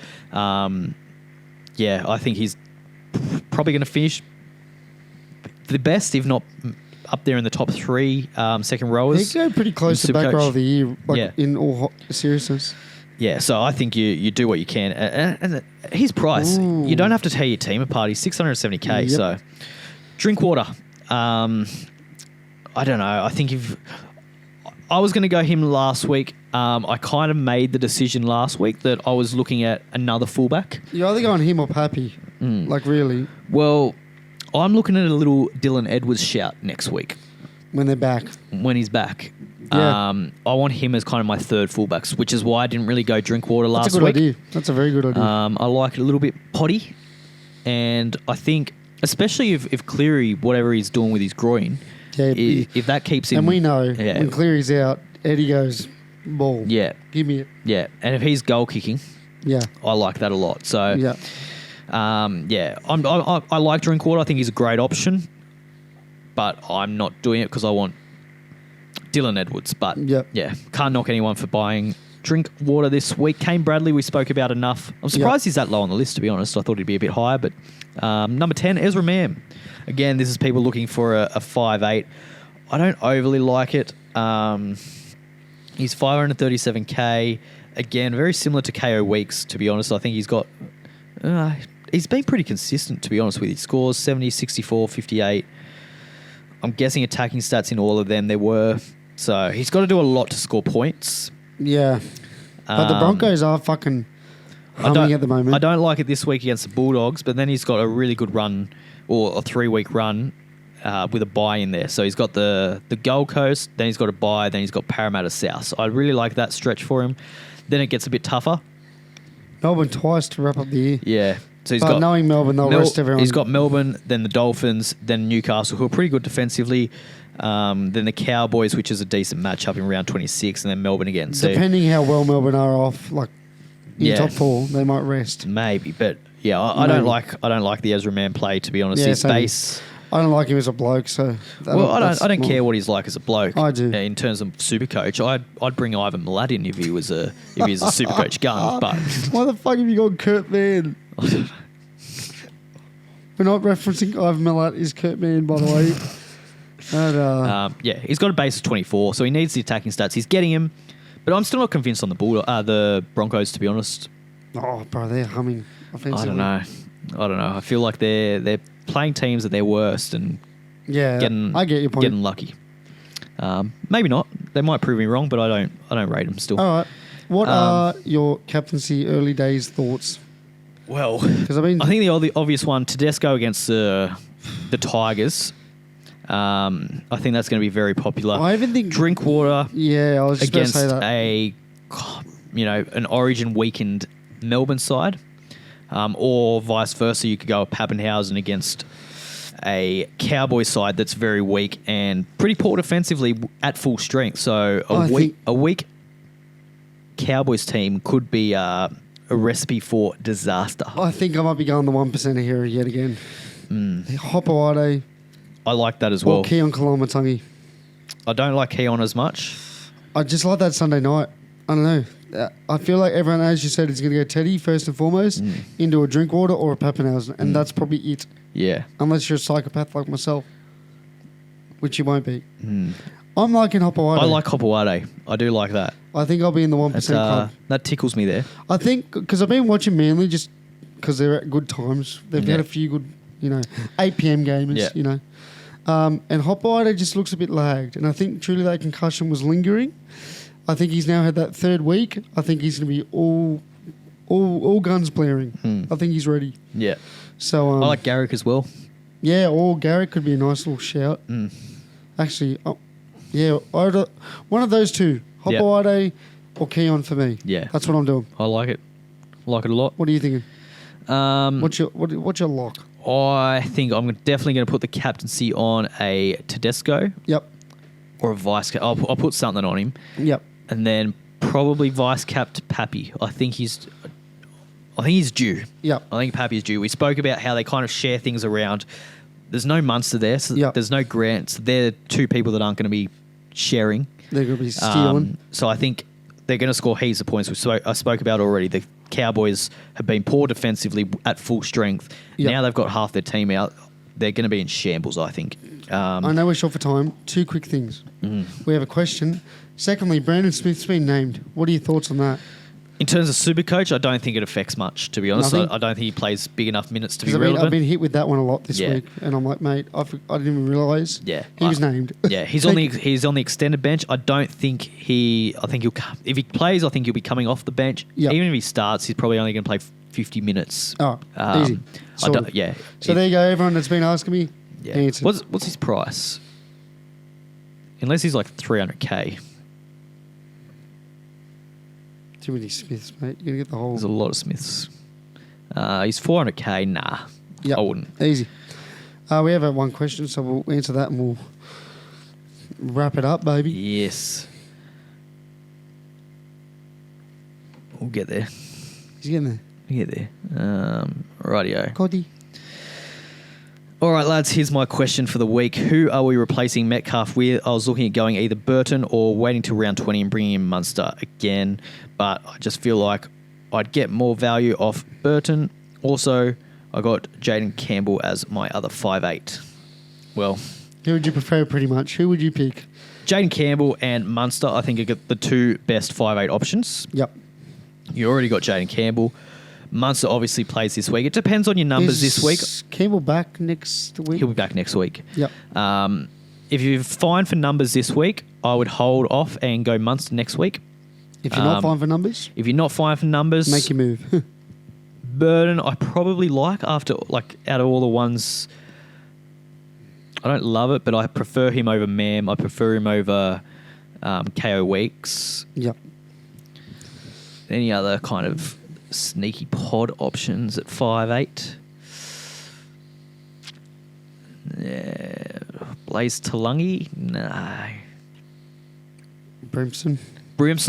Yeah, I think he's probably going to finish the best, if not up there in the top 3 second rowers. He go pretty close to back row of the year, in all seriousness. Yeah, so I think you do what you can. And his price, you don't have to tear your team apart. He's 670K, so drink water. I don't know. I think if I was going to go him last week, I kind of made the decision last week that I was looking at another fullback. You're either going him or Pappy, like really. Well, I'm looking at a little Dylan Edwards shout next week. when they're back. When he's back. Yeah. I want him as kind of my third fullbacks, which is why I didn't really go Drinkwater last week. That's a good idea. That's a very good idea. I like it a little bit potty, and I think, especially if Cleary, whatever he's doing with his groin, if that keeps him... And we know when Cleary's out, Eddie goes, ball. Yeah. Give me it. Yeah, and if he's goal kicking, I like that a lot. So, I like Drinkwater. I think he's a great option, but I'm not doing it because I want Dylan Edwards. But, can't knock anyone for buying Drinkwater this week. Kane Bradley, we spoke about enough. I'm surprised he's that low on the list, to be honest. I thought he'd be a bit higher, but number 10, Ezra Mam. Again, this is people looking for a 5'8". I don't overly like it. He's 537k. Again, very similar to KO Weeks, to be honest. I think he's got... he's been pretty consistent, to be honest with his scores. 70, 64, 58. I'm guessing attacking stats in all of them there were. So he's got to do a lot to score points. Yeah. But the Broncos are fucking humming at the moment. I don't like it this week against the Bulldogs, but then he's got a really good run, or a 3-week run, with a bye in there. So he's got the Gold Coast, then he's got a bye, then he's got Parramatta South. So I really like that stretch for him. Then it gets a bit tougher. Melbourne twice to wrap up the year. Yeah. So he's got knowing Melbourne, they'll rest everyone. He's got Melbourne, then the Dolphins, then Newcastle, who are pretty good defensively. Then the Cowboys, which is a decent matchup in round 26, and then Melbourne again. So depending how well Melbourne are off, like in top 4, they might rest. Maybe, but I don't like the Ezra Mam play, to be honest. His base. I don't like him as a bloke, so... I don't care what he's like as a bloke. I do. In terms of Supercoach, I'd bring Ivan Milat in if he was a Supercoach gun, but... Why the fuck have you got Kurt Mann? We're not referencing Ivan Milat is Kurt Mann, by the way. And, he's got a base of 24, so he needs the attacking stats. He's getting him, but I'm still not convinced on the Broncos, to be honest. Oh, bro, they're humming offensively. I don't know. I feel like they're playing teams at their worst and I get your point. Getting lucky. Maybe not. They might prove me wrong, but I don't rate them still. All right. What are your captaincy early days thoughts? Well, I think the obvious one, Tedesco against the Tigers. I think that's going to be very popular. I even think Drinkwater. Yeah, I was just against going to say that. An Origin weakened Melbourne side, or vice versa. You could go Pappenhausen against a Cowboy side that's very weak and pretty poor defensively at full strength. So a weak Cowboys team could be a recipe for disaster. I think I might be going the 1% here yet again. Hopewade. I like that as well. Or Keon Kalamatangi. I don't like Keon as much. I just like that Sunday night. I don't know. I feel like everyone, as you said, is going to go Teddy first and foremost into a Drinkwater or a Pappenhausen, and that's probably it. Yeah. Unless you're a psychopath like myself, which you won't be. I'm liking Hopewade. I like Hopewade. I do like that. I think I'll be in the 1% club. That tickles me there. I think because I've been watching Manly just because they're at good times. They've had a few good, 8 p.m. gamers, and Hopewade just looks a bit lagged. And I think truly that concussion was lingering. I think he's now had that 3rd week. I think he's going to be all guns blaring. I think he's ready. Yeah. So I like Garrick as well. Yeah, or Garrick could be a nice little shout. Actually, one of those two, Hopewade or Keon for me. Yeah, that's what I'm doing. I like it. I like it a lot. What are you thinking? What's your lock? I think I'm definitely going to put the captaincy on a Tedesco. Yep. Or a vice cap. I'll put something on him. Yep. And then probably vice capped Pappy. I think he's due. Yep. I think Pappy's due. We spoke about how they kind of share things around. There's no Munster there, so there's no Grants. They're two people that aren't going to be sharing. They're going to be stealing. So I think they're going to score heaps of points, which I spoke about already. The Cowboys have been poor defensively at full strength. Yep. Now they've got half their team out. They're going to be in shambles, I think. I know we're short for time. 2 quick things. We have a question. Secondly, Brandon Smith's been named. What are your thoughts on that? In terms of Supercoach, I don't think it affects much, to be honest. I don't think he plays big enough minutes to be relevant. I've been hit with that one a lot this week, and I'm like, mate, I didn't even realise. Yeah, he was named. Yeah, he's on the extended bench. I don't think I think he'll if he plays. I think he'll be coming off the bench. Yep. Even if he starts, he's probably only going to play 50 minutes. Oh, easy. So there you go. Everyone that's been asking me, answered. What's his price? unless he's like 300k. Too many Smiths, mate. You're going to get the whole... There's a lot of Smiths. He's 400k. Nah, yep. I wouldn't. Easy. We have one question, so we'll answer that and we'll wrap it up, baby. Yes. We'll get there. He's getting there. We'll get there. Rightio. Coddy. All right, lads, here's my question for the week. Who are we replacing Metcalf with? I was looking at going either Burton or waiting till round 20 and bringing in Munster again, but I just feel like I'd get more value off Burton. Also, I got Jaden Campbell as my other 5'8". Well, who would you prefer pretty much? Who would you pick? Jaden Campbell and Munster, I think, are the two best 5'8" options. Yep. You already got Jaden Campbell. Munster obviously plays this week. It depends on your numbers this week. Campbell back next week? He'll be back next week. Yep. If you're fine for numbers this week, I would hold off and go Munster next week. If you're not fine for numbers? If you're not fine for numbers... Make your move. Burden, I probably like out of all the ones... I don't love it, but I prefer him over Mam. I prefer him over KO Weeks. Yep. Any other kind of sneaky pod options at 5'8"? Yeah. Blaze Talangi? No. Brimson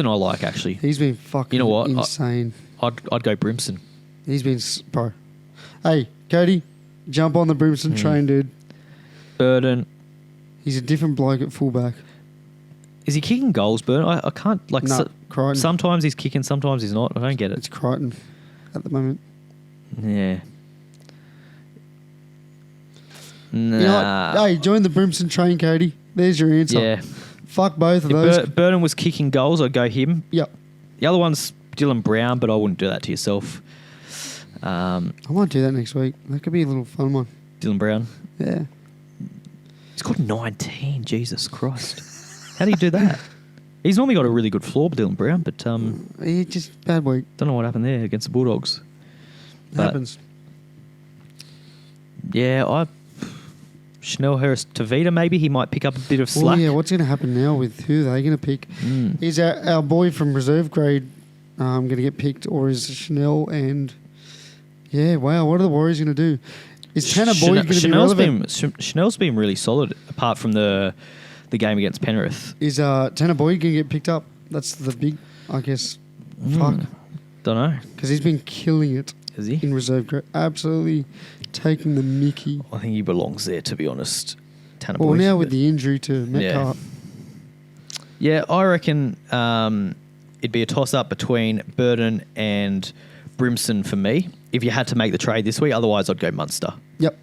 I like, actually. He's been fucking you know what? insane. I'd go Brimson. He's been... Bro. Hey, Cody, jump on the Brimson train, dude. Burden. He's a different bloke at fullback. Is he kicking goals, Burden? I can't... Crichton. Sometimes he's kicking, sometimes he's not. I don't get it. It's Crichton at the moment. Yeah. Nah. You know what? Hey, join the Brimson train, Cody. There's your answer. Yeah. Fuck both of those. Burden was kicking goals, I'd go him. Yep. The other one's Dylan Brown, but I wouldn't do that to yourself. I might do that next week. That could be a little fun one. Dylan Brown? Yeah. He's got 19. Jesus Christ. How do you do that? He's normally got a really good floor, Dylan Brown, but... he just bad week. Don't know what happened there against the Bulldogs. It happens. Yeah, Chanel Harris Tavita, maybe he might pick up a bit of slack. Well, yeah, what's going to happen now with who they're going to pick? Is our boy from reserve grade going to get picked, or is Chanel and... Yeah, wow, what are the Warriors going to do? Is Tanner Boyd going to be relevant? Chanel's been really solid, apart from the game against Penrith. Is Tanner Boyd going to get picked up? That's the big, I guess, fuck. Don't know. Because he's been killing it. Is he? In reserve grade. Absolutely taking the mickey. I think he belongs there, to be honest. Tanner Boyd. Well, now with the the injury to Metcalf. Yeah, I reckon it'd be a toss-up between Burden and Brimson for me, if you had to make the trade this week. Otherwise, I'd go Munster. Yep.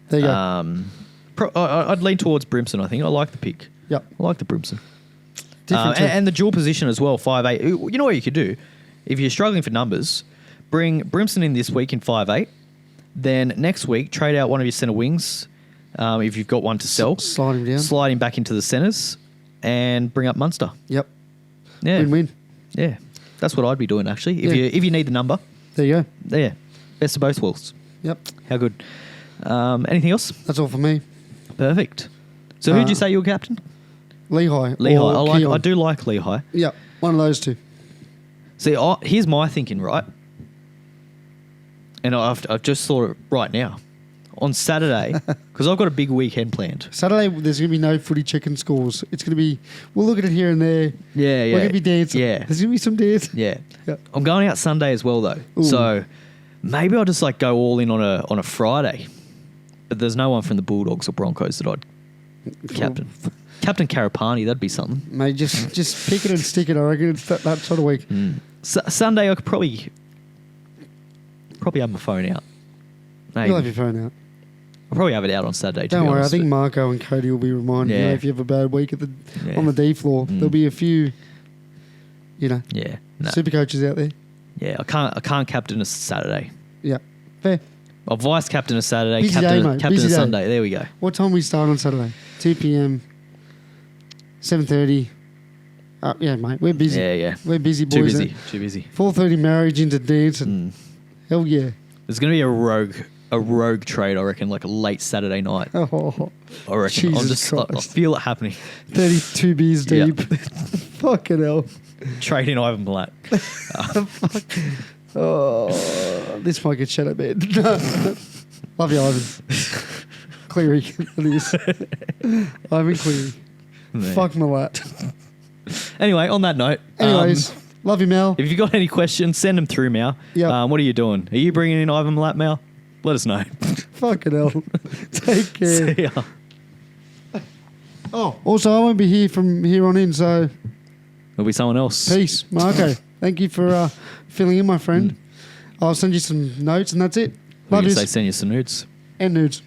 There you go. I'd lean towards Brimson, I think. I like the pick. Yep. I like the Brimson. And the dual position as well, 5'8". You know what you could do? If you're struggling for numbers, bring Brimson in this week in 5'8". Then next week, trade out one of your centre wings if you've got one to sell. Slide him down. Slide him back into the centres and bring up Munster. Yep. Yeah. Win-win. Yeah. That's what I'd be doing, actually. If you need the number. There you go. There. Best of both worlds. Yep. How good. Anything else? That's all for me. Perfect. So who'd you say you were captain? Lehigh. I do like Lehigh. Yep. One of those two. See, here's my thinking, right? And I've just thought it right now. On Saturday, because I've got a big weekend planned. Saturday, there's going to be no footy checking scores. It's going to be, we'll look at it here and there. Yeah, yeah. We're going to be dancing. Yeah. There's going to be some dance. Yeah. I'm going out Sunday as well, though. Ooh. So maybe I'll just go all in on a Friday. But there's no one from the Bulldogs or Broncos that I'd captain. Captain Karapani, that'd be something. Mate, just pick it and stick it. I reckon it's that sort of week. Sunday, I could probably have my phone out. Maybe. You'll have your phone out. I'll probably have it out on Saturday. Don't worry, I think Marco and Cody will be reminded. You know, if you have a bad week on the D floor, there'll be a few, super coaches out there. Yeah, I can't captain a Saturday. Yeah, fair. I'll vice captain a Saturday, Busy captain day, a Sunday. There we go. What time we start on Saturday? 2 p.m. 7:30. Yeah, mate, we're busy. Yeah. We're busy boys. Too busy. 4:30 marriage into dance and hell yeah. There's going to be a rogue a rogue trade, I reckon, like a late Saturday night. Oh, I reckon. I feel it happening. 32 beers deep. Fucking hell. Trade in Ivan Blatt. Oh, this might get shut up, man. Love you, Ivan. Cleary, it is. Ivan Cleary. Man. Fuck my lat. Anyway, on that note. Anyways, love you, Mal. If you've got any questions, send them through, Mal. Yep. What are you doing? Are you bringing in Ivan Blatt, Mal? Let us know. Fucking hell. Take care. See ya. Oh, also, I won't be here from here on in, so... There'll be someone else. Peace. Okay. Thank you for filling in, my friend. I'll send you some notes, and that's it. Love you. Say send you some nudes. And nudes.